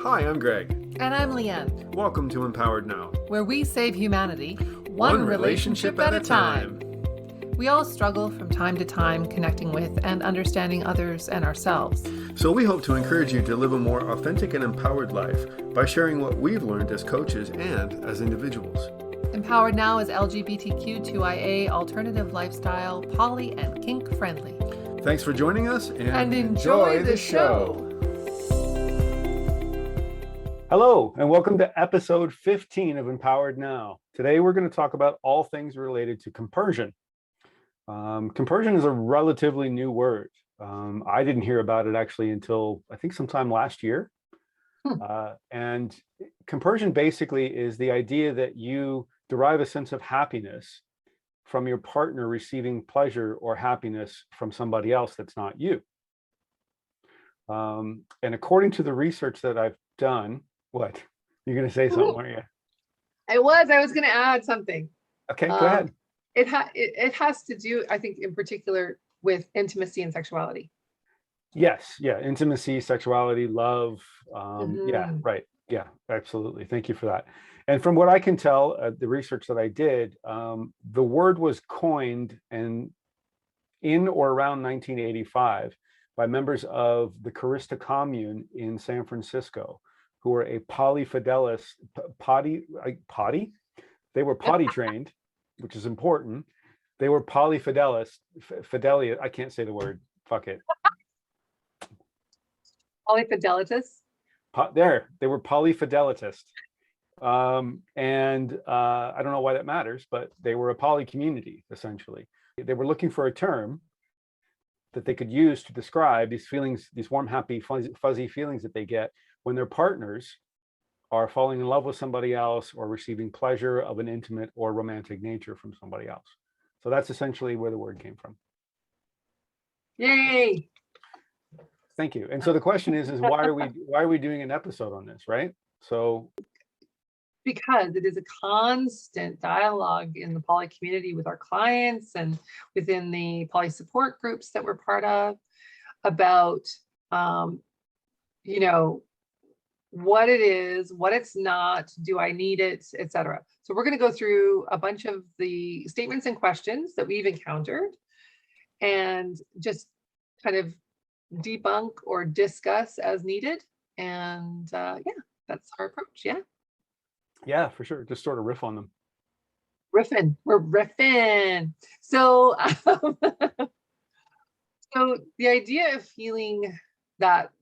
Hi, I'm Greg. And I'm Leanne. Welcome to Empowered Now, where we save humanity one relationship at a time. We all struggle from time to time connecting with and understanding others and ourselves. So we hope to encourage you to live a more authentic and empowered life by sharing what we've learned as coaches and as individuals. Empowered Now is LGBTQ2IA, alternative lifestyle, poly, and kink friendly. Thanks for joining us and enjoy the show. Hello, and welcome to episode 15 of Empowered Now. Today we're going to talk about all things related to compersion. Compersion is a relatively new word. I didn't hear about it actually until I think sometime last year. And compersion basically is the idea that you derive a sense of happiness from your partner receiving pleasure or happiness from somebody else that's not you. And according to the research that I've done, what? You're going to say something, aren't you? I was going to add something. Okay, go ahead. It has to do, I think, in particular with intimacy and sexuality. Yes, yeah, intimacy, sexuality, love. Yeah, right. Yeah, absolutely. Thank you for that. And from what I can tell, the research that I did, the word was coined in or around 1985 by members of the Carista commune in San Francisco, who were a polyfidelist, potty? They were potty trained, which is important. They were polyfidelist, fidelia, I can't say the word, fuck it. Polyfidelitist? They were polyfidelitist. And I don't know why that matters, but they were a poly community, essentially. They were looking for a term that they could use to describe these feelings, these warm, happy, fuzzy feelings that they get when their partners are falling in love with somebody else or receiving pleasure of an intimate or romantic nature from somebody else. So that's essentially where the word came from. Yay! Thank you. And so the question is why are we doing an episode on this, right? So because it is a constant dialogue in the poly community with our clients and within the poly support groups that we're part of about, what it is, what it's not, do I need it, etc. So we're going to go through a bunch of the statements and questions that we've encountered and just kind of debunk or discuss as needed. And that's our approach. Yeah, for sure. Just sort of riff on them. We're riffing. So, so the idea of feeling that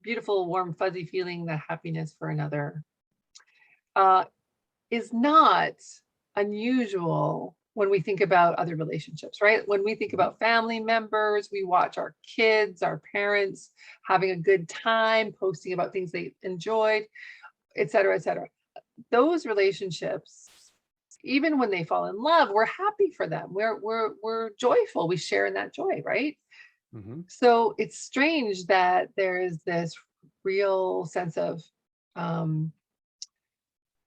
beautiful, warm, fuzzy feeling, the happiness for another, is not unusual when we think about other relationships, right? When we think about family members, we watch our kids, our parents having a good time, posting about things they enjoyed, et cetera, et cetera. Those relationships, even when they fall in love, we're happy for them. We're joyful. We share in that joy, right? Mm-hmm. So it's strange that there is this real sense of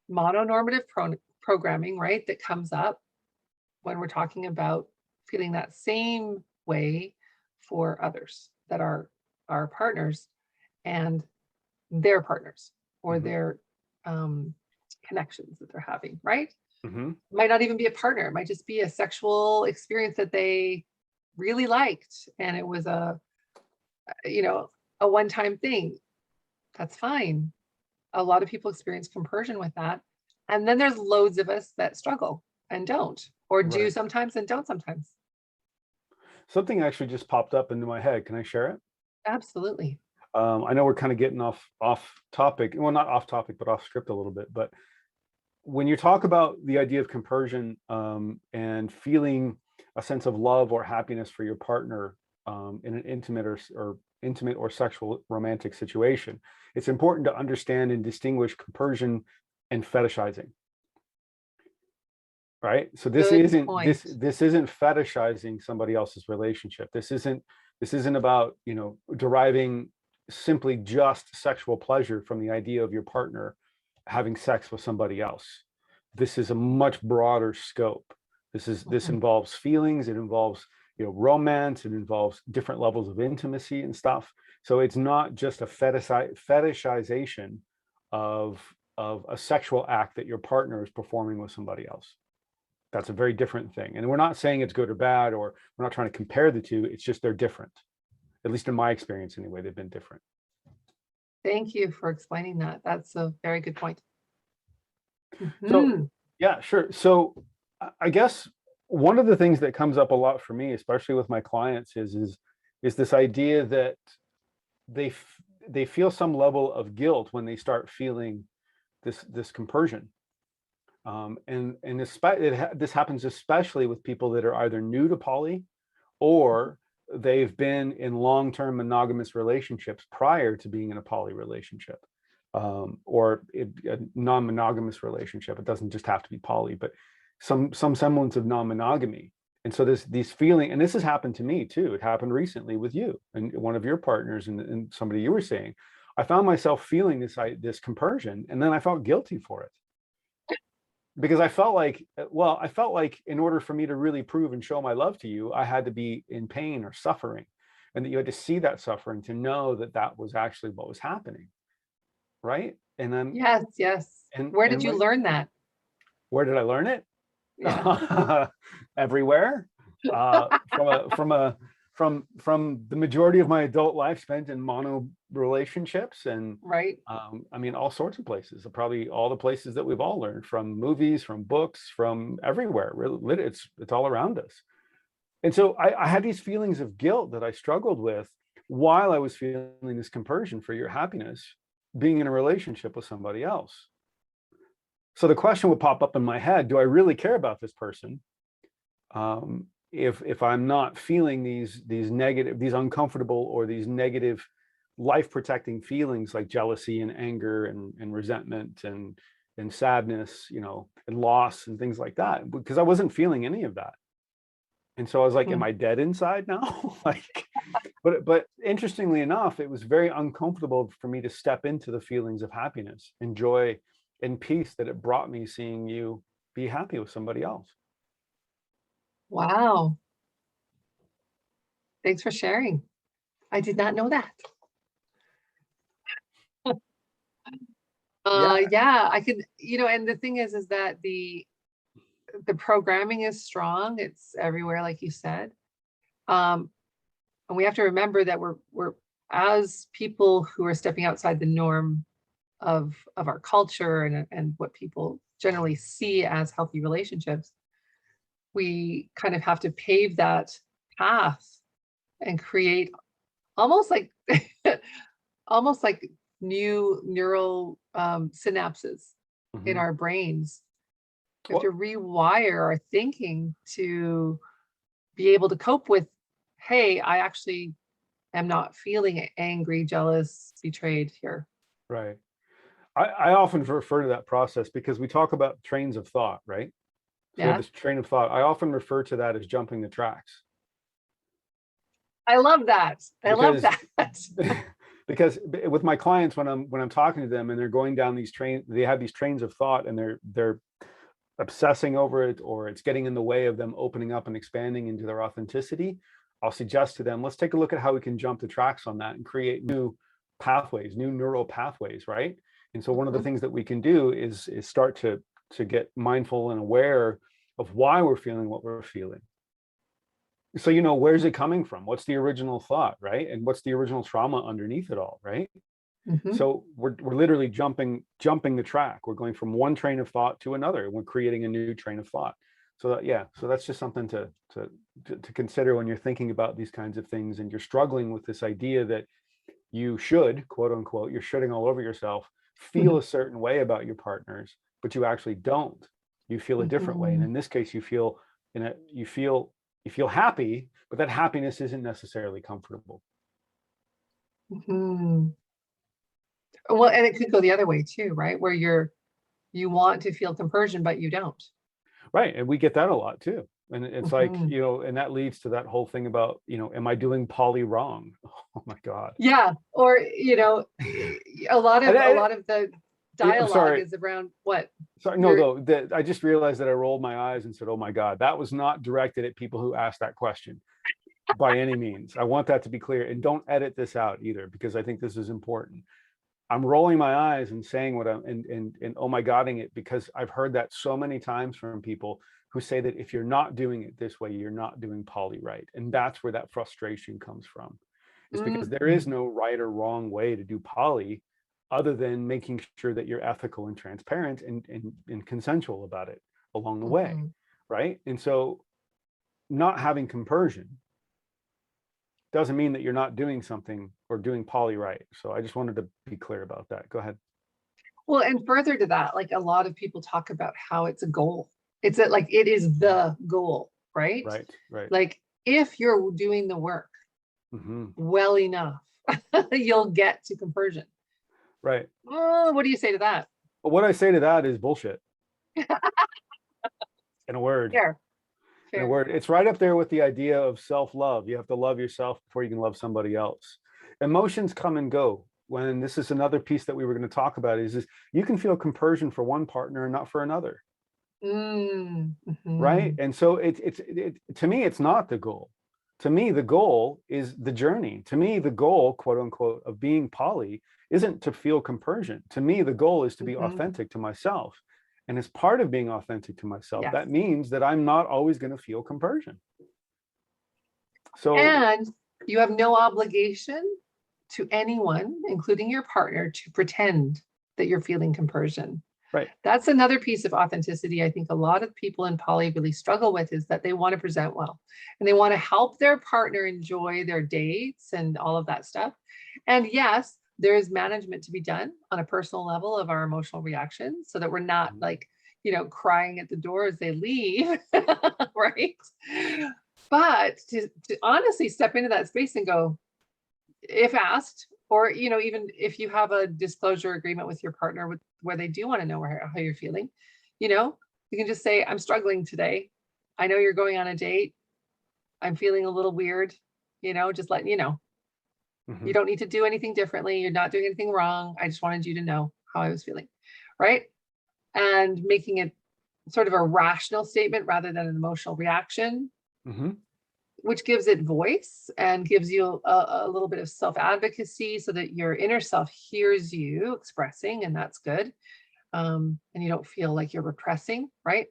mononormative programming, right, that comes up when we're talking about feeling that same way for others that are our partners and their partners or their connections that they're having, right? It might not even be a partner. It might just be a sexual experience that they really liked. And it was a one-time thing. That's fine. A lot of people experience compersion with that. And then there's loads of us that struggle and don't, or do sometimes and don't sometimes. Something actually just popped up into my head. Can I share it? Absolutely. I know we're kind of getting off topic. Well, not off topic, but off script a little bit. But when you talk about the idea of compersion and feeling a sense of love or happiness for your partner in an intimate or sexual romantic situation, it's important to understand and distinguish compersion and fetishizing. Right? So this isn't fetishizing somebody else's relationship. This isn't about, deriving simply just sexual pleasure from the idea of your partner having sex with somebody else. This is a much broader scope. This involves feelings. It involves romance. It involves different levels of intimacy and stuff. So it's not just a fetishization of a sexual act that your partner is performing with somebody else. That's a very different thing. And we're not saying it's good or bad, or we're not trying to compare the two. It's just they're different. At least in my experience anyway, they've been different. Thank you for explaining that. That's a very good point. So yeah, sure. So I guess one of the things that comes up a lot for me, especially with my clients, is this idea that they feel some level of guilt when they start feeling this compersion. And this happens especially with people that are either new to poly, or they've been in long-term monogamous relationships prior to being in a poly relationship, or a non-monogamous relationship. It doesn't just have to be poly, but some semblance of non-monogamy. And so these feeling, and this has happened to me too. It happened recently with you and one of your partners, and somebody you were saying. I found myself feeling this compersion, and then I felt guilty for it. Because I felt like in order for me to really prove and show my love to you, I had to be in pain or suffering, and that you had to see that suffering to know that that was actually what was happening. Right. And then, yes. And where did you learn that? Where did I learn it? Yeah. Everywhere. From the majority of my adult life spent in mono relationships, and right. I mean, all sorts of places, probably all the places that we've all learned, from movies, from books, from everywhere. It's all around us. And so I had these feelings of guilt that I struggled with while I was feeling this compersion for your happiness, being in a relationship with somebody else. So the question would pop up in my head: do I really care about this person? If I'm not feeling these negative, these uncomfortable, or these negative life-protecting feelings like jealousy and anger and resentment and sadness, and loss and things like that, because I wasn't feeling any of that. And so I was like, am I dead inside now? But interestingly enough, it was very uncomfortable for me to step into the feelings of happiness and joy and peace that it brought me seeing you be happy with somebody else. Wow. Thanks for sharing. I did not know that. Yeah, I could, and the thing is that the programming is strong. It's everywhere, like you said. And we have to remember that we're as people who are stepping outside the norm of our culture and what people generally see as healthy relationships, we kind of have to pave that path and create almost like new neural synapses in our brains. We have to rewire our thinking to be able to cope with, hey, I actually am not feeling angry, jealous, betrayed here. Right. I often refer to that process because we talk about trains of thought, right? So we have this train of thought. I often refer to that as jumping the tracks. I love that. Because with my clients, when I'm talking to them and they're going down these they have these trains of thought, and they're obsessing over it, or it's getting in the way of them opening up and expanding into their authenticity, I'll suggest to them, let's take a look at how we can jump the tracks on that and create new pathways, new neural pathways, right? And so one of the things that we can do is start to get mindful and aware of why we're feeling what we're feeling. So, where's it coming from? What's the original thought, right? And what's the original trauma underneath it all, right? So we're literally jumping the track. We're going from one train of thought to another, and we're creating a new train of thought. So that's just something to consider when you're thinking about these kinds of things, and you're struggling with this idea that you should, quote unquote, you're shitting all over yourself, feel a certain way about your partners, but you actually don't. You feel a different way, and in this case, you feel happy, but that happiness isn't necessarily comfortable. Well, and it could go the other way too, right? Where you want to feel compersion, but you don't. Right. And we get that a lot too. And it's like, and that leads to that whole thing about, am I doing poly wrong? Oh my God. Yeah. Or, a lot of the dialogue is around what? Sorry, no, though, that I just realized that I rolled my eyes and said, "Oh my God," that was not directed at people who asked that question by any means. I want that to be clear, and don't edit this out either, because I think this is important. I'm rolling my eyes and saying what I'm and oh my godding it, because I've heard that so many times from people who say that if you're not doing it this way, you're not doing poly right. And that's where that frustration comes from. It's because there is Mhm, no right or wrong way to do poly other than making sure that you're ethical and transparent and consensual about it along the way. mhm. Right. And so not having compersion doesn't mean that you're not doing something or doing poly right. So I just wanted to be clear about that. Go ahead. Well, and further to that, like a lot of people talk about how it's a goal. It's a, like it is the goal, right? Right. Right. Like if you're doing the work Hmm. well enough, you'll get to compersion. Right. What do you say to that? But what I say to that is bullshit. In a word. Fair, In a fair. word. It's right up there with the idea of self-love. You have to love yourself before you can love somebody else. Emotions come and go. When this is another piece that we were going to talk about is you can feel compersion for one partner and not for another. Right. Mhm. And so to me, it's not the goal. To me, the goal is the journey. To me, the goal, quote unquote, of being poly isn't to feel compersion. To me, the goal is to be Mhm. authentic to myself. And as part of being authentic to myself, Yes. that means that I'm not always going to feel compersion. So, And you have no obligation to anyone, including your partner, to pretend that you're feeling compersion. right. That's another piece of authenticity I think a lot of people in poly really struggle with, is that they want to present well and they want to help their partner enjoy their dates and all of that stuff. And yes, there is management to be done on a personal level of our emotional reactions so that we're not Mhm. like, crying at the door as they leave, right? But to honestly step into that space and go, if asked, or even if you have a disclosure agreement with your partner with where they do want to know how you're feeling, you know, you can just say, I'm struggling today. I know you're going on a date. I'm feeling a little weird, just letting you know. You Mhm. don't need to do anything differently. You're not doing anything wrong. I just wanted you to know how I was feeling. Right. And making it sort of a rational statement rather than an emotional reaction, Mhm. which gives it voice and gives you a little bit of self-advocacy so that your inner self hears you expressing, and that's good. And you don't feel like you're repressing, right?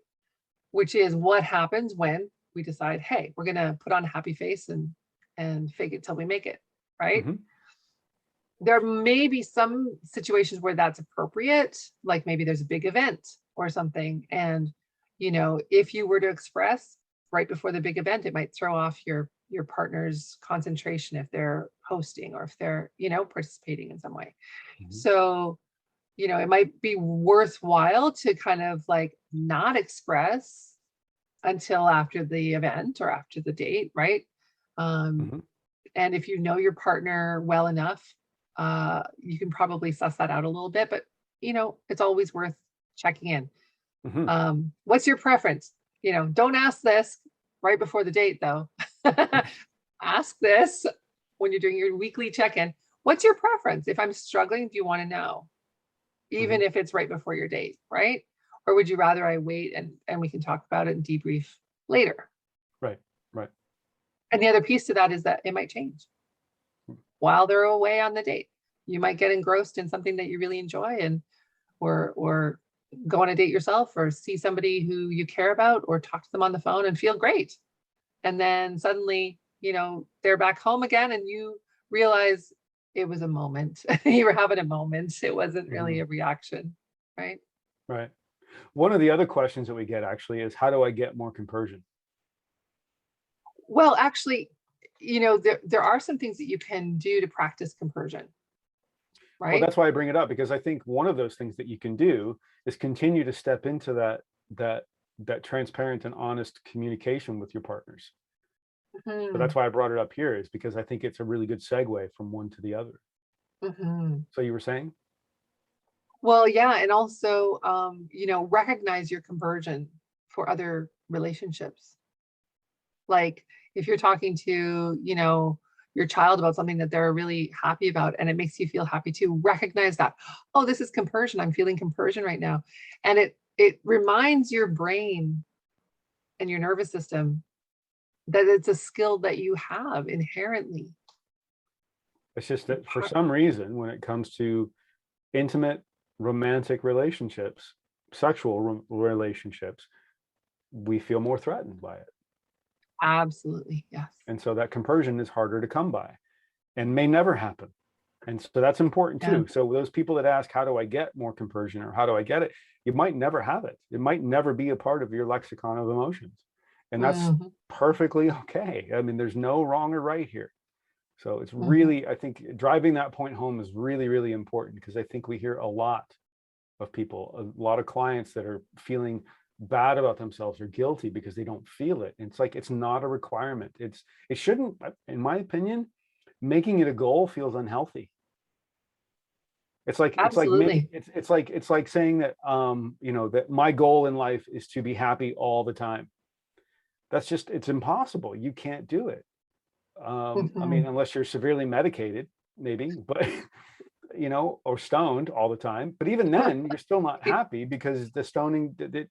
Which is what happens when we decide, hey, we're gonna put on a happy face and fake it till we make it, right? Mhm. There may be some situations where that's appropriate, like maybe there's a big event or something, and if you were to express right before the big event, it might throw off your partner's concentration if they're hosting or if they're participating in some way. Mhm. So it might be worthwhile to kind of like not express until after the event or after the date, right? um, Mhm. and if you know your partner well enough, you can probably suss that out a little bit, but it's always worth checking in. Mhm. What's your preference? Don't ask this right before the date though. Ask this when you're doing your weekly check-in. What's your preference? If I'm struggling, do you want to know? Even Mhm. if it's right before your date, right? Or would you rather I wait and we can talk about it and debrief later? Right. Right. And the other piece to that is that it might change while they're away on the date. You might get engrossed in something that you really enjoy, and or go on a date yourself or see somebody who you care about or talk to them on the phone and feel great. And then suddenly, they're back home again and you realize it was a moment. You were having a moment. It wasn't really Mhm. a reaction, right? Right. One of the other questions that we get actually is, how do I get more compersion? Well, actually, there are some things that you can do to practice compersion, Well, right? that's why I bring it up, because I think one of those things that you can do is continue to step into that that transparent and honest communication with your partners. So that's Mhm, why I brought it up here, is because I think it's a really good segue from one to the other. mhm. So you were saying? Well, yeah, and also, recognize your conversion for other relationships. Like if you're talking to, your child about something that they're really happy about and it makes you feel happy too, recognize that, oh, this is compersion. I'm feeling compersion right now. And it it reminds your brain and your nervous system that it's a skill that you have inherently. It's just that for some reason, when it comes to intimate, romantic relationships, sexual relationships, we feel more threatened by it. Absolutely, yes. And so that compersion is harder to come by and may never happen. And so that's important too. Yeah. So those people that ask, how do I get more compersion, or how do I get it? You might never have it. It might never be a part of your lexicon of emotions. And that's Mhm, perfectly okay. I mean, there's no wrong or right here. So it's mhm. really, I think driving that point home is really, really important, because I think we hear a lot of people, a lot of clients that are feeling bad about themselves or guilty because they don't feel it. And it's like, it's not a requirement. It shouldn't, in my opinion, making it a goal feels unhealthy. Absolutely. It's like saying that you know, that my goal in life is to be happy all the time. That's just, it's impossible. You can't do it. I mean, Mhm. unless you're severely medicated, maybe, but you know, or stoned all the time. But even then, you're still not happy, because the stoning, the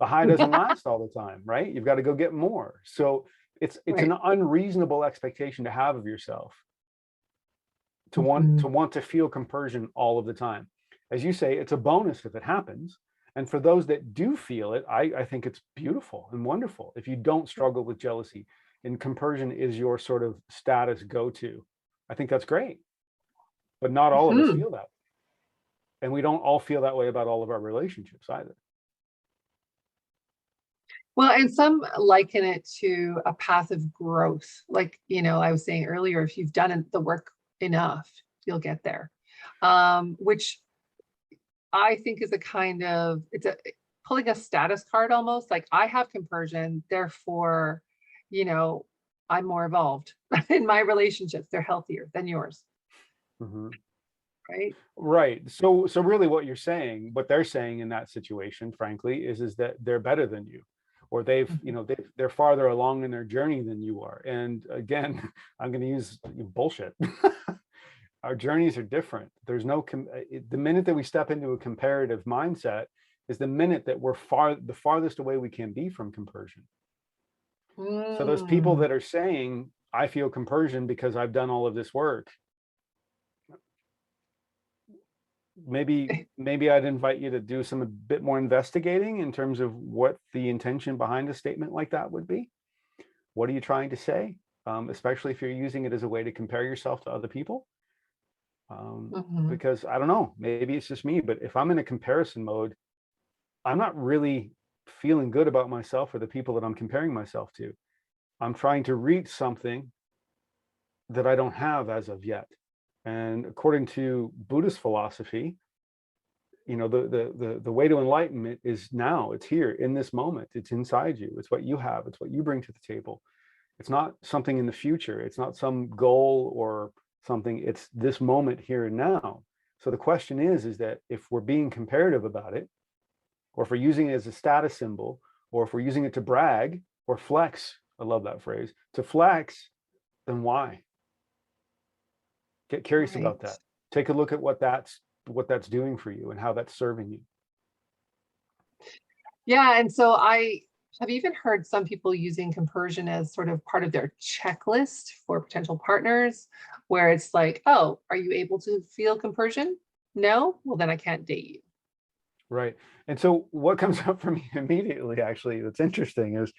high doesn't last all the time, right? You've got to go get more. So it's Right. an unreasonable expectation to have of yourself, Mhm. to want to feel compersion all of the time. As you say, it's a bonus if it happens. And for those that do feel it, I think it's beautiful and wonderful. If you don't struggle with jealousy and compersion is your sort of status go-to, I think that's great. But not all of us Mhm. feel that. And we don't all feel that way about all of our relationships either. Well, and some liken it to a path of growth. Like, I was saying earlier, if you've done the work enough, you'll get there. Which I think is a kind of, it's a pulling a status card almost. Like, I have compersion, therefore, you know, I'm more evolved in my relationships. They're healthier than yours, Mhm. right? Right. So really what they're saying in that situation, frankly, is that they're better than you, or Mhm. they're farther along in their journey than you are. And again, I'm going to use bullshit. Our journeys are different. There's no the minute that we step into a comparative mindset is the minute that we're the farthest away we can be from compersion. So those people Mm. that are saying, I feel compersion because I've done all of this work, maybe I'd invite you to do a bit more investigating in terms of what the intention behind a statement like that would be. What are you trying to say? Especially if you're using it as a way to compare yourself to other people. Mhm. Because I don't know, maybe it's just me, but if I'm in a comparison mode, I'm not really feeling good about myself or the people that I'm comparing myself to. I'm trying to reach something that I don't have as of yet. And according to Buddhist philosophy, you know, the way to enlightenment is now. It's here in this moment. It's inside you. It's what you have. It's what you bring to the table. It's not something in the future. It's not some goal or something. It's this moment here and now. So the question is that if we're being comparative about it, or if we're using it as a status symbol, or if we're using it to brag or flex, I love that phrase, to flex, then why? Get curious Right. about that. Take a look at what that's doing for you and how that's serving you. Yeah, and so I have even heard some people using compersion as sort of part of their checklist for potential partners, where it's like, oh, are you able to feel compersion? No? Well, then I can't date you. Right. And so what comes up for me immediately, actually, that's interesting is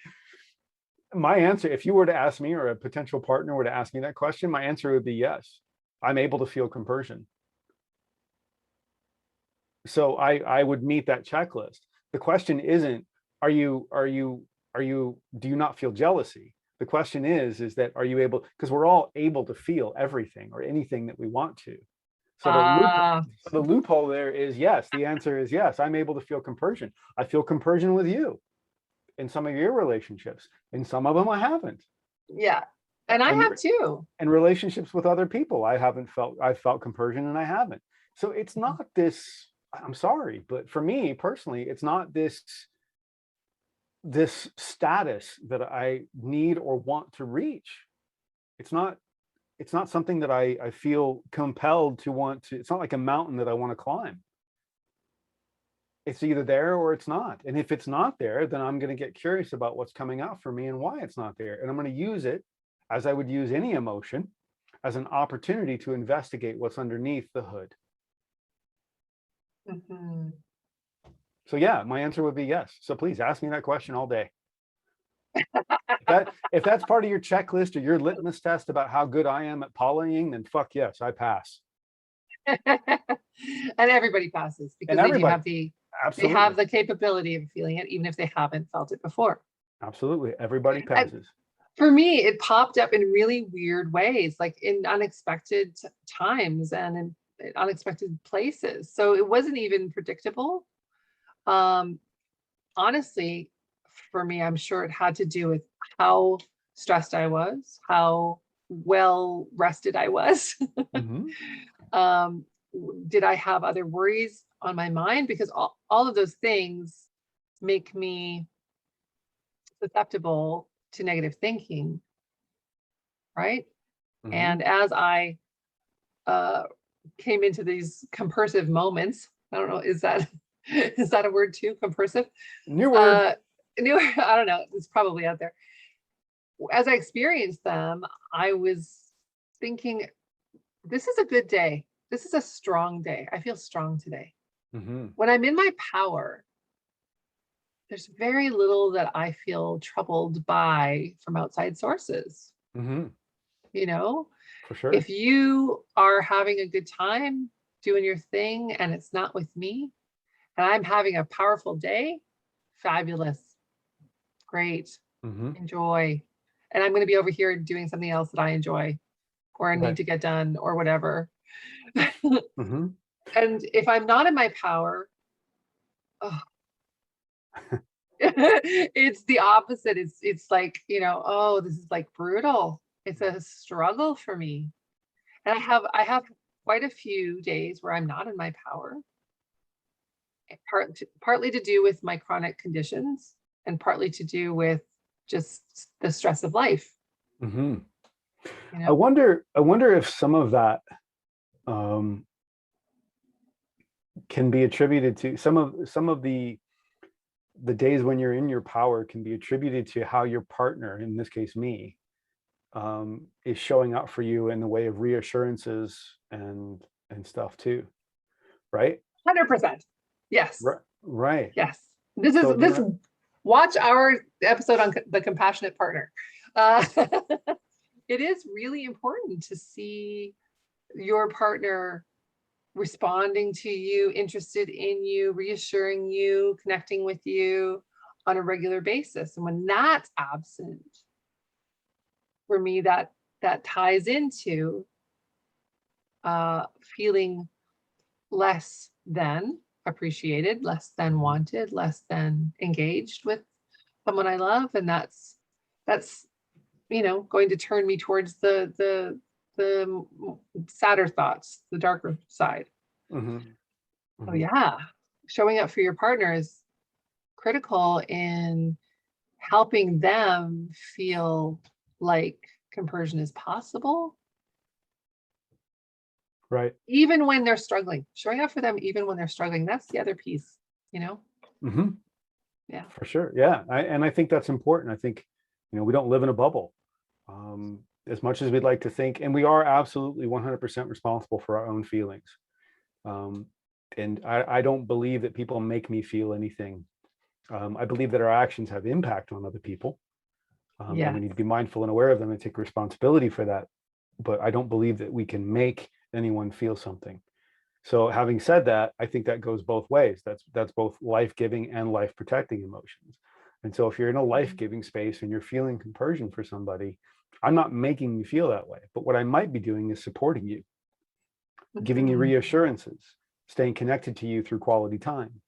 my answer. If you were to ask me, or a potential partner were to ask me that question, my answer would be yes. I'm able to feel compersion. So I would meet that checklist. The question isn't, are you, do you not feel jealousy? The question is that are you able, because we're all able to feel everything or anything that we want to. So Ah, the loophole there is yes. The answer is yes. I'm able to feel compersion. I feel compersion with you in some of your relationships. In some of them, I haven't. yeah. And I And have too. and relationships with other people, I felt compersion and I haven't. So it's not this. I'm sorry, but for me personally, it's not this status that I need or want to reach. It's not something that I feel compelled to want to. It's not like a mountain that I want to climb. it's either there or it's not. And if it's not there, then I'm going to get curious about what's coming out for me and why it's not there. And I'm going to use it, as I would use any emotion, as an opportunity to investigate what's underneath the hood. Mhm. So yeah, my answer would be yes. So please ask me that question all day. If that's part of your checklist or your litmus test about how good I am at polying, then fuck yes, I pass. And everybody passes because And they do everybody, have they have absolutely, the capability of feeling it, even if they haven't felt it before. absolutely, everybody And passes. for me, it popped up in really weird ways, like in unexpected times and in unexpected places. So it wasn't even predictable. Um, Honestly, for me, I'm sure it had to do with how stressed I was, how well rested I was. Mm-hmm. um, did I have other worries on my mind? Because all of those things make me susceptible to negative thinking, right? Mm-hmm. And as I uh, came into these compersive moments, I don't know, is that is that a word too? Compersive? New word. Uh, new, I don't know. It's probably out there. As I experienced them, I was thinking, this is a good day. This is a strong day. I feel strong today. Mm-hmm. When I'm in my power, there's very little that I feel troubled by from outside sources. Mm-hmm. You know, For sure. if you are having a good time doing your thing and it's not with me, and I'm having a powerful day, fabulous, great, Mm-hmm. enjoy. And I'm going to be over here doing something else that I enjoy or I need Right. to get done or whatever. Mm-hmm. And if I'm not in my power, oh, it's the opposite. It's like, oh, this is like brutal. It's a struggle for me. And I have quite a few days where I'm not in my power, partly to do with my chronic conditions and partly to do with just the stress of life, Mm-hmm. you I know? wonder. I wonder if some of that um, can be attributed to some of the days when you're in your power can be attributed to how your partner, in this case me, is showing up for you in the way of reassurances and stuff too, right? 100%. Yes. Right. Yes. So do you This know? watch our episode on the compassionate partner. Uh, it is really important to see your partner responding to you, interested in you, reassuring you, connecting with you on a regular basis. And when that's absent, for me, that ties into feeling less than appreciated, less than Mhm. wanted, less than engaged with someone I love. And that's going to turn me towards the sadder thoughts, the darker side. Mhm. So Mhm. yeah, showing up for your partner is critical in helping them feel like compersion is possible, Right. even when they're struggling. Showing up for them even when they're struggling. That's the other piece, you know? Mhm. Yeah. For sure. Yeah. And I think that's important. I think, we don't live in a bubble. As much as we'd like to think, and we are absolutely 100% responsible for our own feelings. Um, and I don't believe that people make me feel anything. I believe that our actions have impact on other people, and Yeah. we need to be mindful and aware of them and take responsibility for that. But I don't believe that we can make anyone feel something. So having said that, I think that goes both ways. That's both life-giving and life-protecting emotions. And so if you're in a life-giving space and you're feeling compersion for somebody, I'm not making you feel that way. But what I might be doing is supporting you, giving you Mhm. reassurances, staying connected to you through quality time,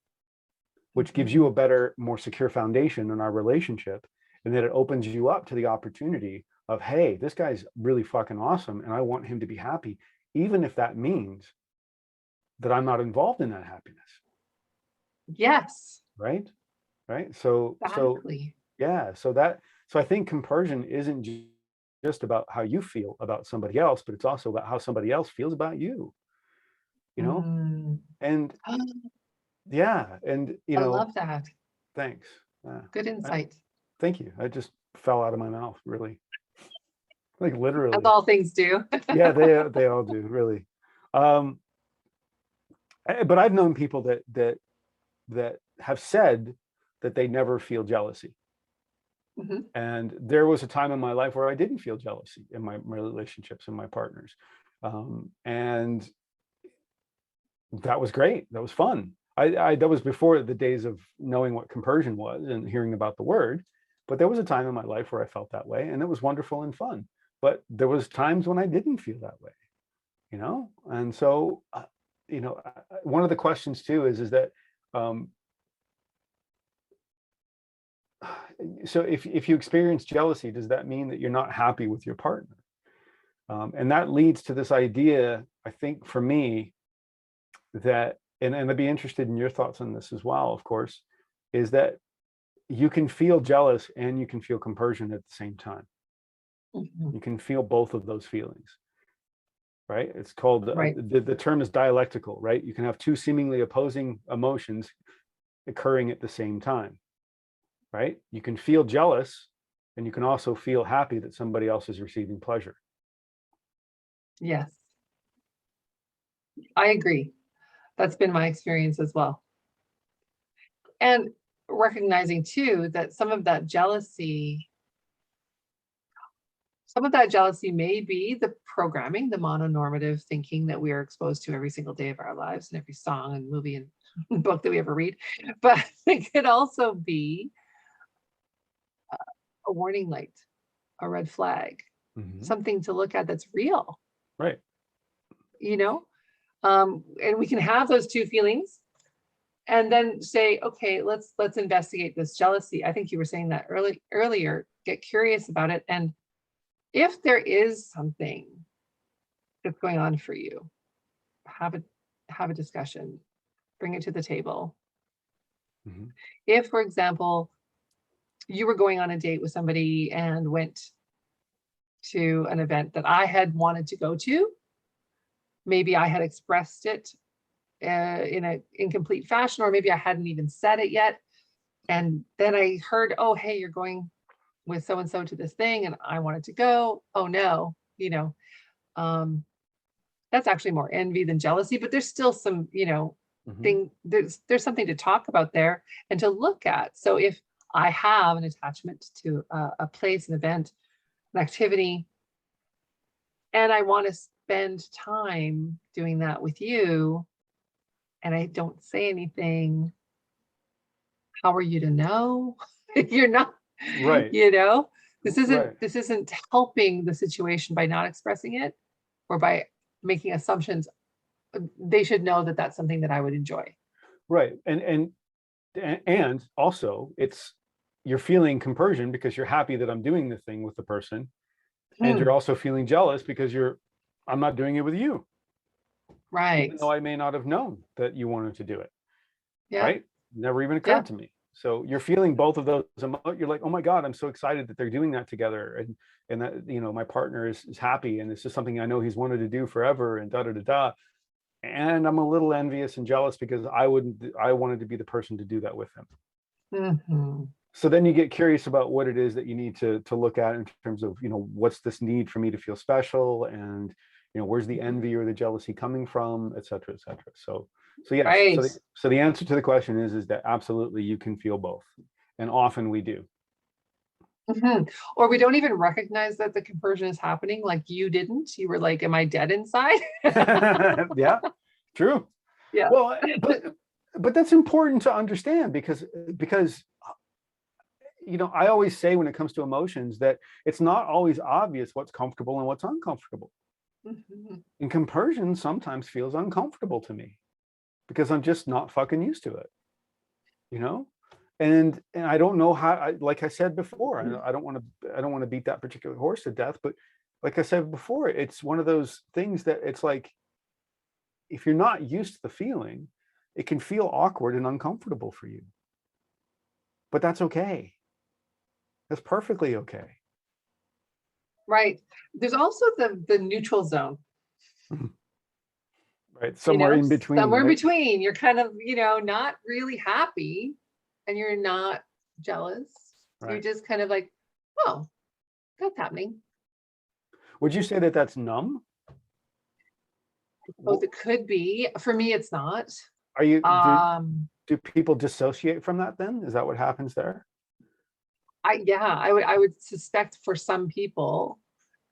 which gives you Mhm. a better, more secure foundation in our relationship. And then it opens you up to the opportunity of, hey, this guy's really fucking awesome. And I want him to be happy, even if that means that I'm not involved in that happiness. Yes, Right. Right. So exactly. yeah, so I think compersion isn't just about how you feel about somebody else, but it's also about how somebody else feels about you, you know? Mm. And Yeah. And, I love that. thanks. Good I- insight. Thank you. I just fell out of my mouth, really. Like As literally. all things do. Yeah, they all do, really. Um, but I've known people that have said that they never feel jealousy. Mhm. And there was a time in my life where I didn't feel jealousy in my relationships and my partners. And that was great. That was fun. That was before the days of knowing what compersion was and hearing about the word. But there was a time in my life where I felt that way, and it was wonderful and fun. But there was times when I didn't feel that way, And so, one of the questions too is that, um, so if you experience jealousy, does that mean that you're not happy with your partner? And that leads to this idea, I think, for me, that, and I'd be interested in your thoughts on this as well, of course, is that you can feel jealous and you can feel compersion at the same time. Mhm. You can feel both of those feelings, right? It's called, Right. the term is dialectical, right? You can have two seemingly opposing emotions occurring at the same time, right? You can feel jealous and you can also feel happy that somebody else is receiving pleasure. Yes, I agree. That's been my experience as well. And recognizing too that some of that jealousy may be the programming, the mononormative thinking that we are exposed to every single day of our lives, and every song and movie and book that we ever read. But it could also be a warning light, a red flag, Mhm. something to look at that's real, Right. you know? And we can have those two feelings and then say, okay, let's investigate this jealousy. I think you were saying that earlier, get curious about it. And if there is something that's going on for you, have a discussion, bring it to the table. Mhm. If, for example, you were going on a date with somebody and went to an event that I had wanted to go to, maybe I had expressed it in a incomplete fashion, or maybe I hadn't even said it yet. And then I heard, oh, hey, you're going with so and so to this thing, and I wanted to go. Oh no, um, that's actually more envy than jealousy, but there's still some, Mhm. there's something to talk about there and to look at. So if I have an attachment to a place, an event, an activity, and I want to spend time doing that with you, and I don't say anything, how are you to know? You're not, Right. you know, this isn't Right. this isn't helping the situation by not expressing it or by making assumptions. They should know that that's something that I would enjoy. Right. And also, it's, you're feeling compersion because you're happy that I'm doing the thing with the person, and Hmm, you're also feeling jealous because I'm not doing it with you, even right. though I may not have known that you wanted to do it. Yeah. Right? Never even Yeah. occurred to me. So you're feeling both of those you're like, oh my God, I'm so excited that they're doing that together. And that, my partner is happy, and it's just something I know he's wanted to do forever, and da da da da. And I'm a little envious and jealous because I wanted to be the person to do that with him. Hmm. So then you get curious about what it is that you need to look at in terms of, what's this need for me to feel special, and where's the envy or the jealousy coming from, et cetera, et cetera. So yes, Right. so the answer to the question is that absolutely you can feel both, and often we do. Hmm. Or we don't even recognize that the conversion is happening. Like you didn't. You were like, "Am I dead inside?" Yeah, true. Yeah. Well, but that's important to understand, because I always say, when it comes to emotions, that it's not always obvious what's comfortable and what's uncomfortable. Mhm. And compersion sometimes feels uncomfortable to me because I'm just not fucking used to it, you know? And I don't know how, like I said before, I don't want to beat that particular horse to death, but like I said before, it's one of those things that it's like, if you're not used to the feeling, it can feel awkward and uncomfortable for you. But that's okay. That's perfectly okay. Right. There's also the neutral zone. Mhm. Right. Somewhere in between, somewhere in right? between. You're kind of, not really happy and you're not jealous. You're Right. just kind of like, oh, that's happening. Would you say that that's numb? Oh, it could be. For me, it's not. Are you, Um, do people dissociate from that then? Is that what happens there? I would suspect for some people,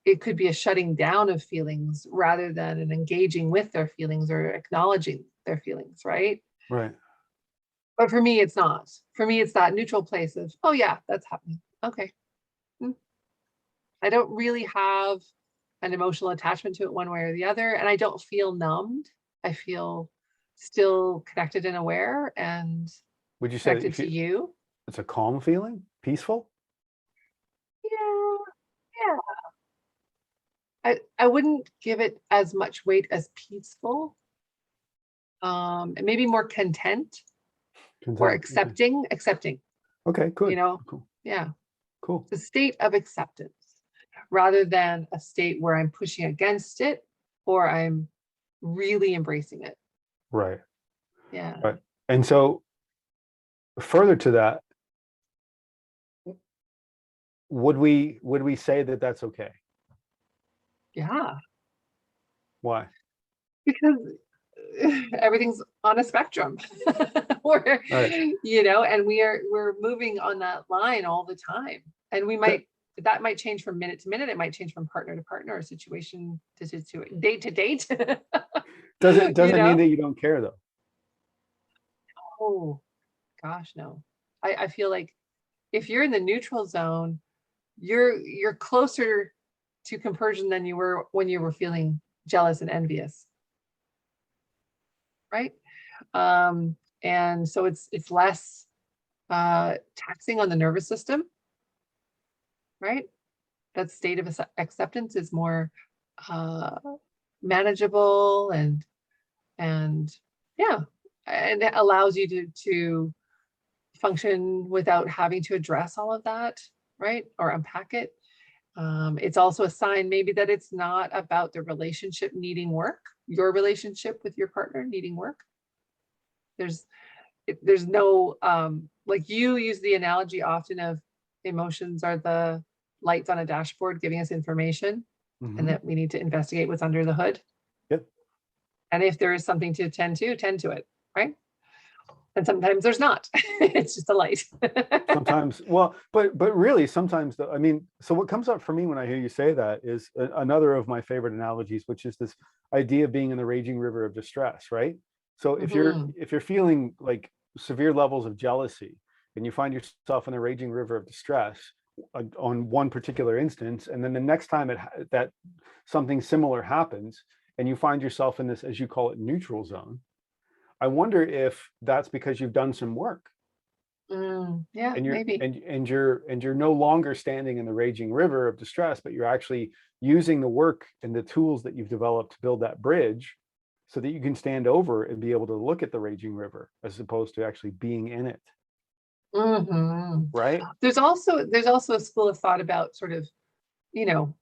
it could be a shutting down of feelings rather than an engaging with their feelings or acknowledging their feelings, right? Right. But for me, it's not. For me, it's that neutral place of, oh yeah, that's happening. Okay. Mm. I don't really have an emotional attachment to it one way or the other, and I don't feel numbed. I feel still connected and aware and Would you say that you connected to feel you. it's a calm feeling, peaceful? Yeah, yeah. I wouldn't give it as much weight as peaceful. And maybe more content or Content. Okay. accepting, Okay, you good. know? Cool. Yeah. Cool. It's a state of acceptance rather than a state where I'm pushing against it or I'm really embracing it. Right. Yeah. Right. And so further to that, would we say that that's okay? Yeah. Why? Because everything's on a spectrum. We're, Right. and we're moving on that line all the time. And that might change from minute to minute. It might change from partner to partner or situation to date to date. Doesn't mean that you don't care though. Oh gosh, no. I feel like if you're in the neutral zone, you're closer to compersion than you were when you were feeling jealous and envious, right? And so it's less taxing on the nervous system, right? That state of acceptance is more uh, manageable and yeah, and it allows you to function without having to address all of that, right? Or unpack it. It's also a sign maybe that it's not about the relationship needing work, your relationship with your partner needing work. There's no like you use the analogy often of emotions are the lights on a dashboard giving us information and Mm-hmm. that we need to investigate what's under the hood. Yep. And if there is something to tend to it, right? And sometimes there's not. It's just a light. Sometimes, well, but really sometimes though, I mean, so what comes up for me when I hear you say that is another of my favorite analogies, which is this idea of being in the raging river of distress, right? So Mhm. if you're feeling like severe levels of jealousy and you find yourself in the raging river of distress on one particular instance, and then the next time that something similar happens and you find yourself in this, as you call it, neutral zone, I wonder if that's because you've done some work Yeah, and maybe. you're no longer standing in the raging river of distress, but you're actually using the work and the tools that you've developed to build that bridge so that you can stand over and be able to look at the raging river as opposed to actually being in it. Mhm. Right. There's also a school of thought about sort of, you know,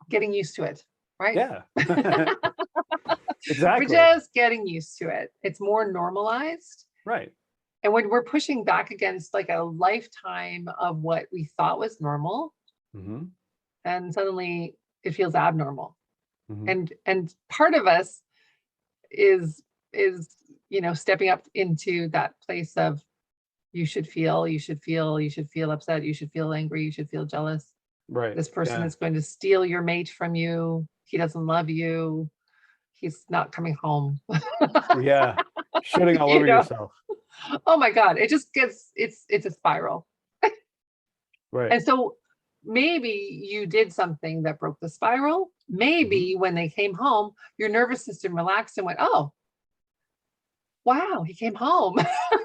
getting used to it, right? Yeah. We're Exactly. just getting used to it. It's more normalized. Right. And when we're pushing back against like a lifetime of what we thought was normal, Mm-hmm. and suddenly it feels abnormal. Mm-hmm. And part of us is stepping up into that place of you should feel upset, you should feel angry, you should feel jealous. Right. This person Yeah. is going to steal your mate from you. He doesn't love you. He's not coming home. Yeah. Shitting all you over know, yourself. oh my God, it just gets it's a spiral. Right. And so maybe you did something that broke the spiral. Mm-hmm. Maybe when they came home, your nervous system relaxed and went, oh, wow, he came home.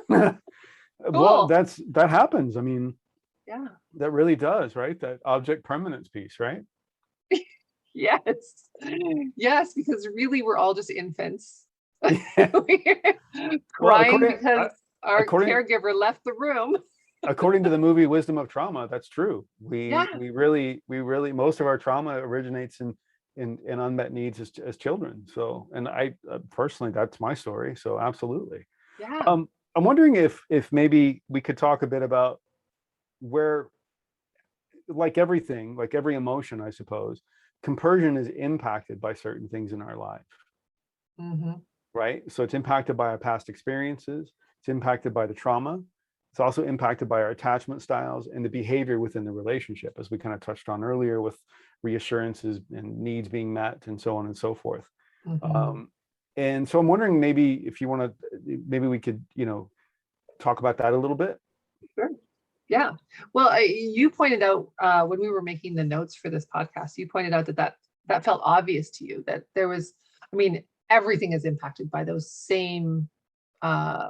Well, Cool. that happens. I mean, Yeah. that really does, right? That object permanence piece, right? Yes. Yes, because really we're all just infants. Yeah. We're Well, crying because our according caregiver left the room. according to the movie Wisdom of Trauma, that's true. Yeah. We really most of our trauma originates and unmet needs as children. So, and I personally, that's my story. So absolutely. Yeah. I'm wondering if maybe we could talk a bit about where, like everything, like every emotion, I suppose, compersion is impacted by certain things in our life, Mm-hmm. right? So it's impacted by our past experiences. It's impacted by the trauma. It's also impacted by our attachment styles and the behavior within the relationship, as we kind of touched on earlier, with reassurances and needs being met and so on and so forth. Mm-hmm. And so I'm wondering, maybe if you want to, maybe we could, talk about that a little bit. Sure. Yeah. Well, you pointed out when we were making the notes for this podcast, you pointed out that felt obvious to you, that there was, I mean, everything is impacted by those same, uh,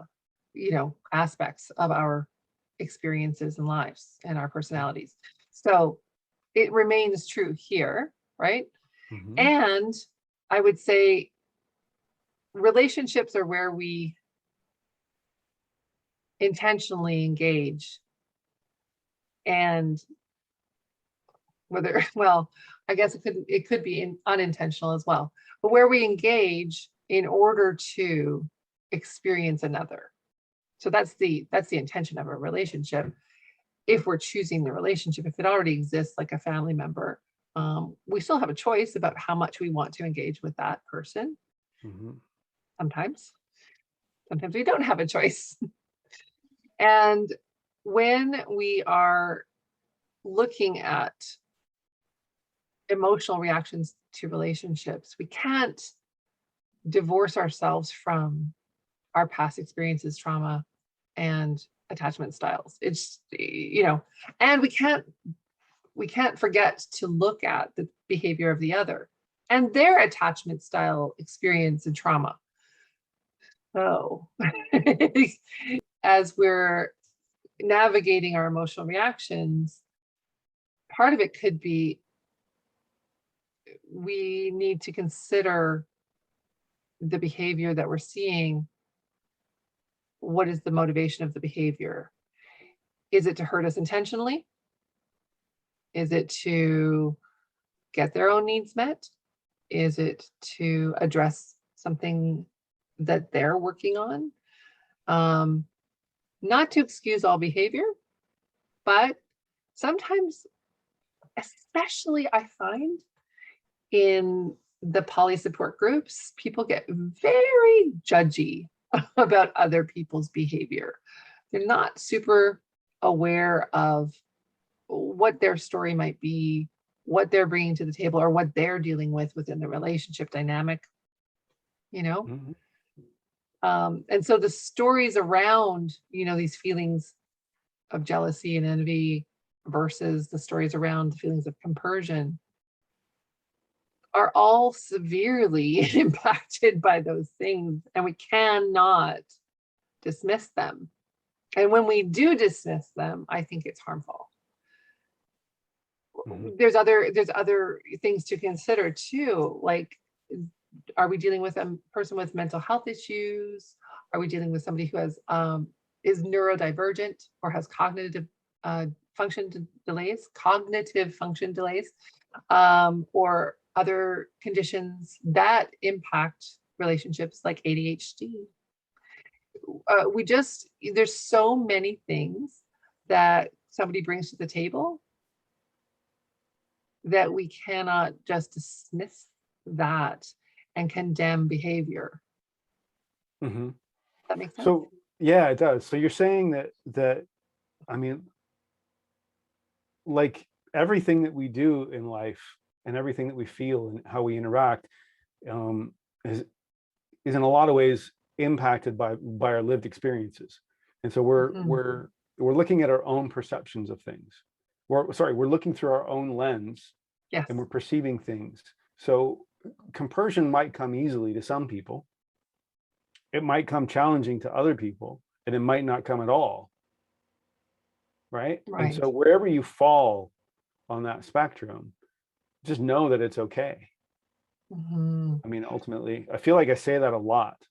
aspects of our experiences and lives and our personalities. So it remains true here, right? Mm-hmm. And I would say relationships are where we intentionally engage, and whether well, I guess it could be unintentional as well, but where we engage in order to experience another. So that's the intention of a relationship. If we're choosing the relationship, if it already exists, like a family member, we still have a choice about how much we want to engage with that person. Mm-hmm. Sometimes we don't have a choice. And when we are looking at emotional reactions to relationships, we can't divorce ourselves from our past experiences, trauma, and attachment styles. It's, and we can't forget to look at the behavior of the other and their attachment style, experience, and trauma. So as we're navigating our emotional reactions, part of it could be we need to consider the behavior that we're seeing. What is the motivation of the behavior? Is it to hurt us intentionally? Is it to get their own needs met? Is it to address something that they're working on? Not to excuse all behavior, but sometimes, especially I find in the poly support groups, people get very judgy about other people's behavior. They're not super aware of what their story might be, what they're bringing to the table, or what they're dealing with within the relationship dynamic, you know? Mm-hmm. And so the stories around, these feelings of jealousy and envy versus the stories around the feelings of compersion are all severely impacted by those things, and we cannot dismiss them. And when we do dismiss them, I think it's harmful. Mm-hmm. There's other things to consider too, like, are we dealing with a person with mental health issues? Are we dealing with somebody who has is neurodivergent or has cognitive function delays, or other conditions that impact relationships like ADHD? There's so many things that somebody brings to the table that we cannot just dismiss that and condemn behavior. Mm-hmm. That makes sense? So yeah, it does. So you're saying that I mean, like everything that we do in life and everything that we feel and how we interact, um, is in a lot of ways impacted by our lived experiences. And so Mhm. we're looking at our own perceptions of things. We're looking through our own lens, Yes. and we're perceiving things. So compersion might come easily to some people. It might come challenging to other people, and it might not come at all. Right. And Right. so wherever you fall on that spectrum, just know that it's okay. Mhm. I mean, ultimately, I feel like I say that a lot.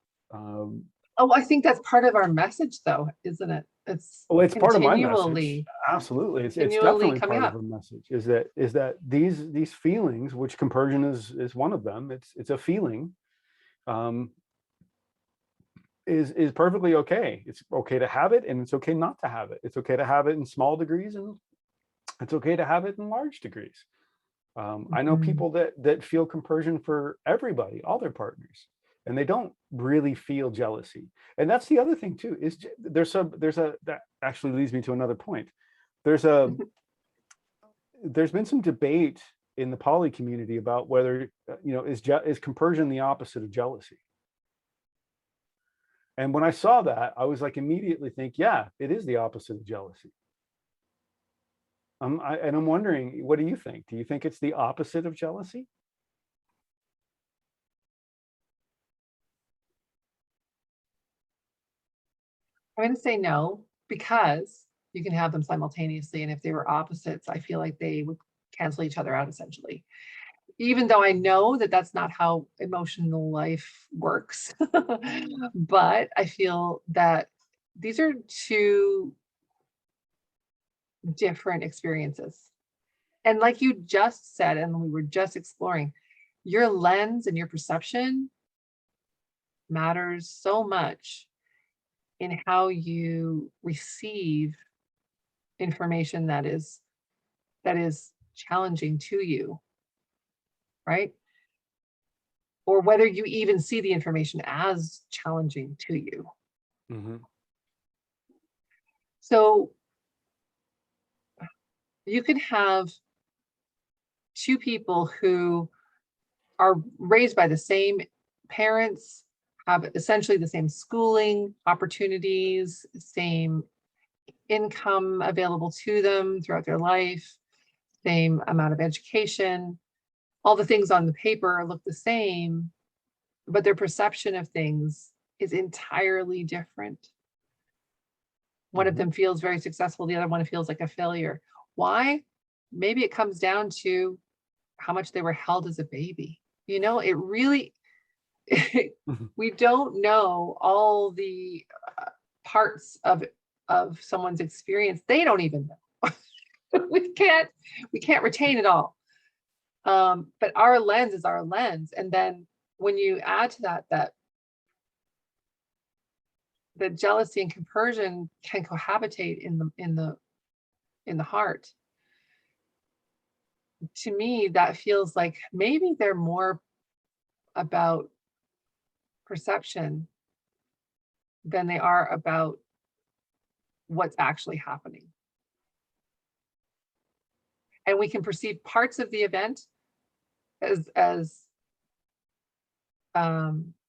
Oh, I think that's part of our message though, isn't it? It's Well, it's part of my message. continually, Absolutely. It's continually definitely coming part of up. a message, is that these feelings, which compersion is one of them, it's a feeling, um, is perfectly okay. It's okay to have it, and it's okay not to have it. It's okay to have it in small degrees, and it's okay to have it in large degrees. I know Mhm. people that feel compersion for everybody, all their partners, and they don't really feel jealousy. And that's the other thing too, is there's a that actually leads me to another point. There's a there's been some debate in the poly community about whether is compersion the opposite of jealousy. And when I saw that, I was like immediately think, yeah, it is the opposite of jealousy. And I'm wondering, what do you think? Do you think it's the opposite of jealousy? I'm going to say no, because you can have them simultaneously. And if they were opposites, I feel like they would cancel each other out essentially. Even though I know that that's not how emotional life works. But I feel that these are two different experiences. And like you just said, and we were just exploring, your lens and your perception matters so much in how you receive information that is challenging to you, right? Or whether you even see the information as challenging to you. Hmm. So you could have two people who are raised by the same parents, have essentially the same schooling opportunities, same income available to them throughout their life, same amount of education. All the things on the paper look the same, but their perception of things is entirely different. One of Hmm. them feels very successful, the other one feels like a failure. Why? Maybe it comes down to how much they were held as a baby. It really, Hmm. we don't know all the parts of someone's experience. They don't even know. We can't retain it all. But our lens is our lens. And then when you add to that the jealousy and compersion can cohabitate in the heart. To me, that feels like maybe they're more about perception than they are about what's actually happening. And we can perceive parts of the event as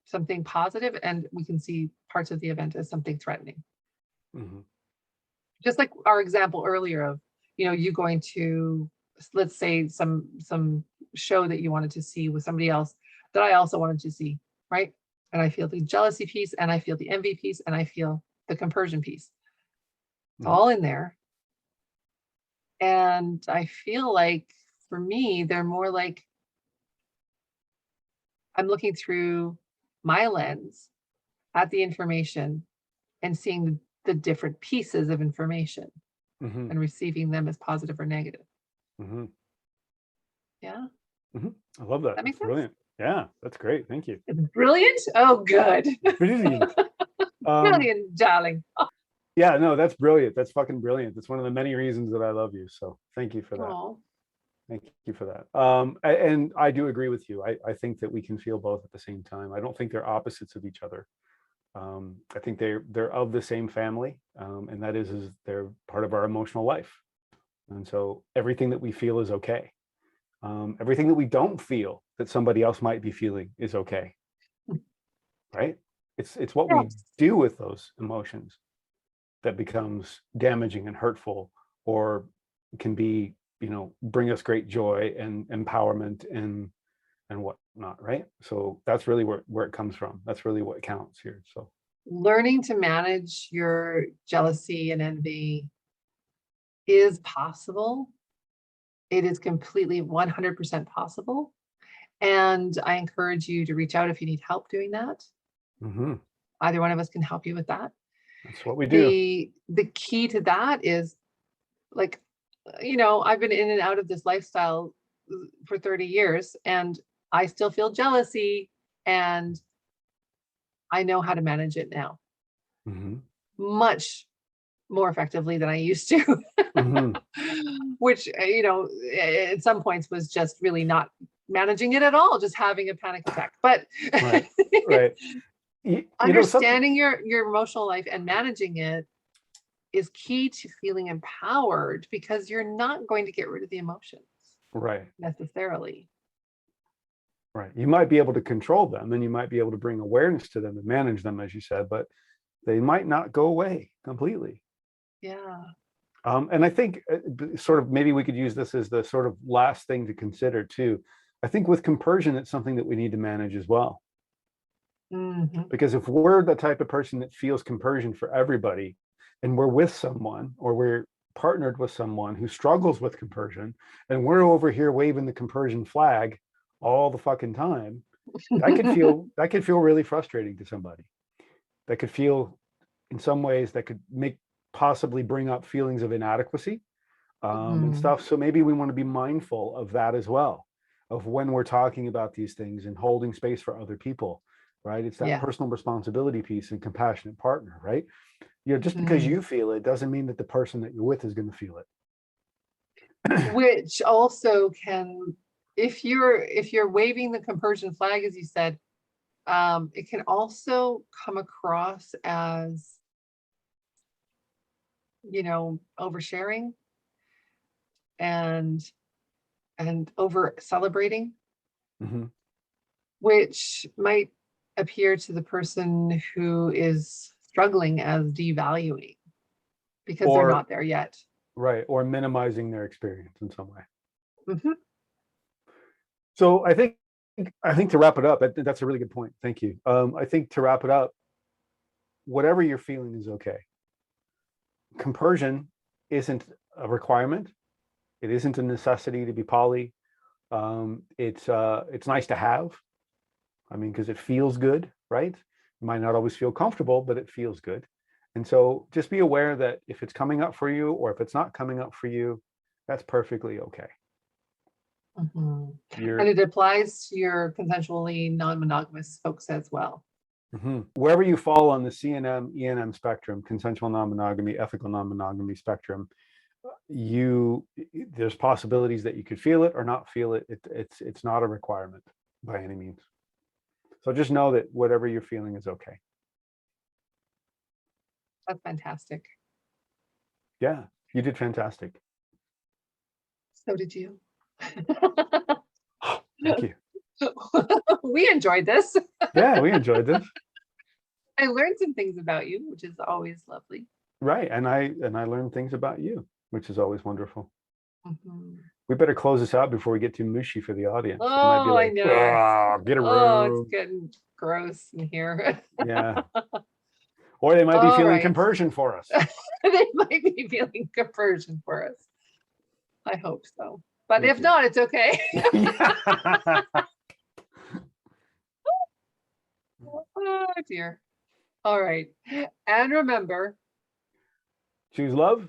something positive, and we can see parts of the event as something threatening. Hmm. Just like our example earlier of, you going to, let's say, some show that you wanted to see with somebody else that I also wanted to see, right? And I feel the jealousy piece, and I feel the envy piece, and I feel the compersion piece. It's Hmm. all in there. And I feel like for me, they're more like I'm looking through my lens at the information and seeing the different pieces of information Hmm. and receiving them as positive or negative. Hmm. Yeah, Hmm. I love that. that That's makes sense. brilliant. Yeah, that's great. Thank you. It's brilliant. Oh, good. Brilliant. Um, Brilliant, darling. yeah, no, that's brilliant. That's fucking brilliant. That's one of the many reasons that I love you. So thank you for that. Oh, Thank you for that. And I do agree with you. I think that we can feel both at the same time. I don't think they're opposites of each other. I think they're of the same family, and that is they're part of our emotional life. And so everything that we feel is okay. Everything that we don't feel that somebody else might be feeling is okay, right? It's what we yes. do with those emotions that becomes damaging and hurtful, or can be, bring us great joy and empowerment and whatnot, right? So that's really where it comes from. That's really what counts here. So Learning to manage your jealousy and envy is possible. It is completely 100% possible. And I encourage you to reach out if you need help doing that. mhm. Either one of us can help you with that. That's what we do. The key to that is, like, I've been in and out of this lifestyle for 30 years, and I still feel jealousy, and I know how to manage it now Hmm. much more effectively than I used to. Hmm. Which, at some points was just really not managing it at all, just having a panic attack. But Right. Right. Something. understanding your emotional life and managing it is key to feeling empowered, because you're not going to get rid of the emotions Right. necessarily. Right. You might be able to control them, and you might be able to bring awareness to them and manage them, as you said, but they might not go away completely. Yeah. And I think sort of maybe we could use this as the sort of last thing to consider too. I think with compersion, it's something that we need to manage as well. Mhm. Because if we're the type of person that feels compersion for everybody, and we're with someone or we're partnered with someone who struggles with compersion, and we're over here waving the compersion flag all the fucking time, that could feel really frustrating to somebody. That could feel, in some ways, that could possibly bring up feelings of inadequacy and Mhm. stuff. So maybe we want to be mindful of that as well, of when we're talking about these things and holding space for other people, right? It's that Yeah. personal responsibility piece and compassionate partner, right? Just because Mhm. you feel it doesn't mean that the person that you're with is going to feel it. Which also can, if you're waving the compersion flag, as you said, it can also come across as, oversharing and over celebrating, Hmm. which might appear to the person who is struggling as devaluing, because they're Or not there yet. right, or minimizing their experience in some way. Mhm. So I think to wrap it up, that's a really good point. Thank you. I think to wrap it up, whatever you're feeling is okay. Compersion isn't a requirement. It isn't a necessity to be poly. It's nice to have. I mean, because it feels good, right? It might not always feel comfortable, but it feels good. And so just be aware that if it's coming up for you or if it's not coming up for you, that's perfectly okay. Mhm. And You're it applies to your consensually non-monogamous folks as well. wherever you fall on the CNM, ENM spectrum, consensual non-monogamy, ethical non-monogamy spectrum, there's possibilities that you could feel it or not feel it. It's not a requirement by any means. So just know that whatever you're feeling is okay. That's fantastic. Yeah, you did fantastic. So did you. Thank you. We enjoyed this. Yeah, we enjoyed this. I learned some things about you, which is always lovely. Right, and I learned things about you, which is always wonderful. Mhm. We better close this out before we get too mushy for the audience. They might be Oh, I like, know. "Ah, get a Oh, it's room." getting gross in here. Yeah, or they might be All feeling right. compersion for us. They might be feeling conversion for us. I hope so. But Thank if you. not, it's okay. Yeah. Oh dear. All right. And remember, Choose love.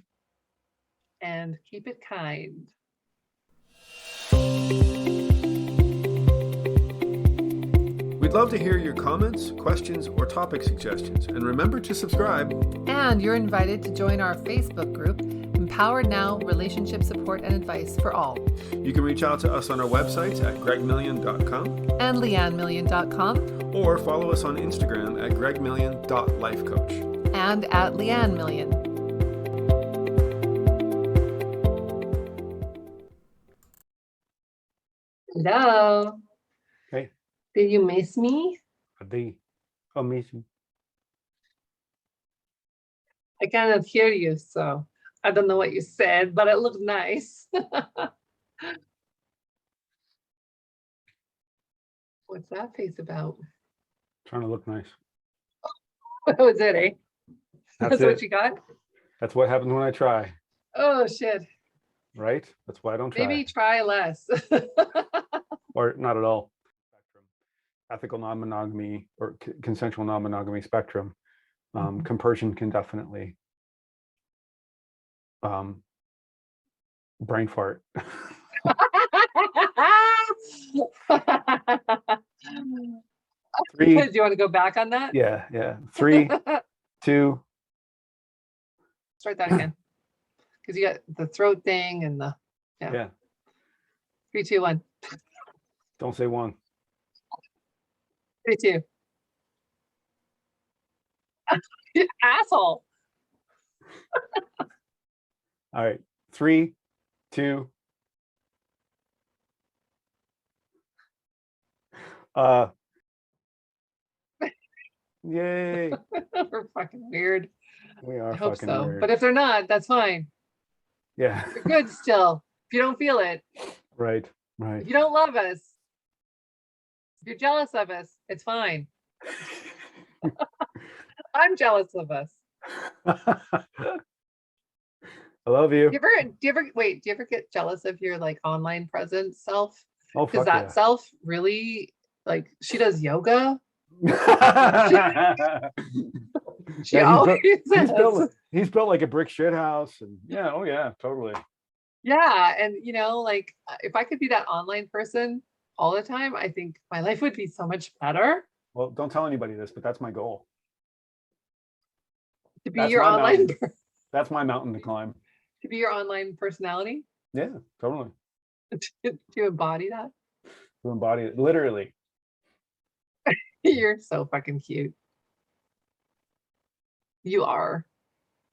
and keep it kind. We'd love to hear your comments, questions, or topic suggestions. And remember to subscribe. And you're invited to join our Facebook group, Empowered Now Relationship Support and Advice for All. You can reach out to us on our websites at gregmillion.com And leannemillion.com. or follow us on Instagram at gregmillion.lifecoach. And at Leanne Million. Hello. Hey, Did you miss me? Adi. Amazing. I cannot hear you, so I don't know what you said, but it looked nice. What's that face about? Trying to look nice. What was it, eh? That's What it. you got? That's what happens when I try, Oh, shit. right? That's why I don't try. Maybe try less. Or not at all. ethical non-monogamy or consensual non-monogamy spectrum, compersion can definitely brain fart. Do you want to go back on that? Yeah. 3, 2. Start that again. Because you got the throat thing and the Yeah. 3, 2, 1. Don't say 1. 3, 2. Asshole. All right. 3, 2. Yay. We're fucking weird. We are I hope fucking so. weird. But if they're not, that's fine. Yeah. You're good still. If you don't feel it, Right. if you don't love us, if you're jealous of us, it's fine. I'm jealous of us. I love you. Do you ever get jealous of your like online presence self? Oh, Because fuck that yeah. self really, like, she does yoga. She Yeah, always says. he's built like a brick shit house, and yeah, oh yeah, totally. Yeah, and like if I could be that online person all the time, I think my life would be so much better. Well, don't tell anybody this, but that's my goal. To be That's your my online mountain. That's my mountain to climb. to be your online personality, Yeah, totally. to embody that. To embody it, literally. You're so fucking cute. You are.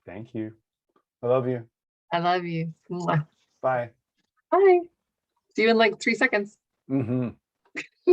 Thank you. I love you. I love you. Mwah. Bye. Bye. See you in like 3 seconds. Mm-hmm.